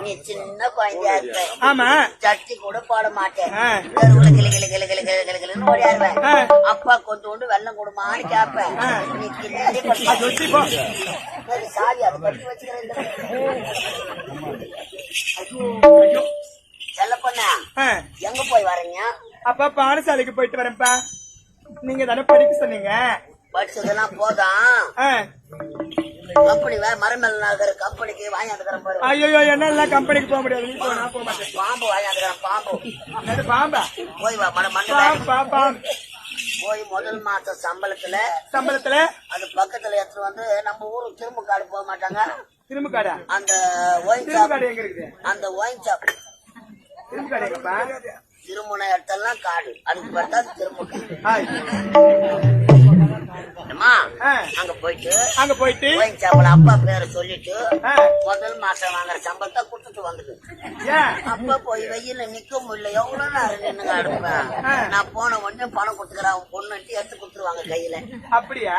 நீ சின்ன குழந்தையா இருப்ப. ஆமா. சட்டி கூட போட மாட்டேன். தெருவுல கிளி கிளி கிளி கிளி கிளி கிளி கிளின்னு ஓடியாருவேன். அப்பா கொஞ்சோண்டு வெள்ளம் கொடுமான்னு கேப்பேன். நீ கிண்ணி சாவி அதை பற்றி வச்சுக்கிறேன். செல்ல பொண்ணா எங்க போய் வரீங்க? அப்பா பாடசாலைக்கு போயிட்டு வரேன்ப்பா. நீங்க தானே படிக்க சொன்னீங்க. படிச்சதெல்லாம் போதும். கம்பெனி வேற மரமேல் நகர் கம்பெனிக்கு வாங்கியாந்துக்கிறேன் பாரு. ஐயோ என்ன கம்பெனிக்கு போக முடியாது. நான் போக மாட்டேன். பாம்பு வாங்கியாந்துக்கிறேன். பாம்பு பாம்பா? போய் வா மன மண்ணு போய் முதல் மாச சம்பளத்துல அது பக்கத்துல எடுத்து வந்து நம்ம ஊருக்கு திரும்ப காடு போக மாட்டாங்க. திரும்ப காடா? அந்த ஒயின் ஷாப் எங்க இருக்குது? அந்த ஒயின் ஷாப் திரும்ப காடு எங்கப்பா? திருமண இடத்தெல்லாம் காடு. அதுக்கு பார்த்தா திரும்ப அங்க போயிட்டு ஒயின் ஷாப்ல அப்பா பேரை சொல்லிட்டு முதல் மாசம் வாங்குற சம்பளத்தை கொடுத்துட்டு வந்துடு. அப்பா போய் வெயில நிக்க முடியல. எவ்வளவு நேரம் நின்னுங்க அடுப்பேன். நான் போன உடனே பணம் கொடுத்துக்கிறேன். அவங்க பொண்ணு எடுத்து கொடுத்துருவாங்க கையில. அப்படியா?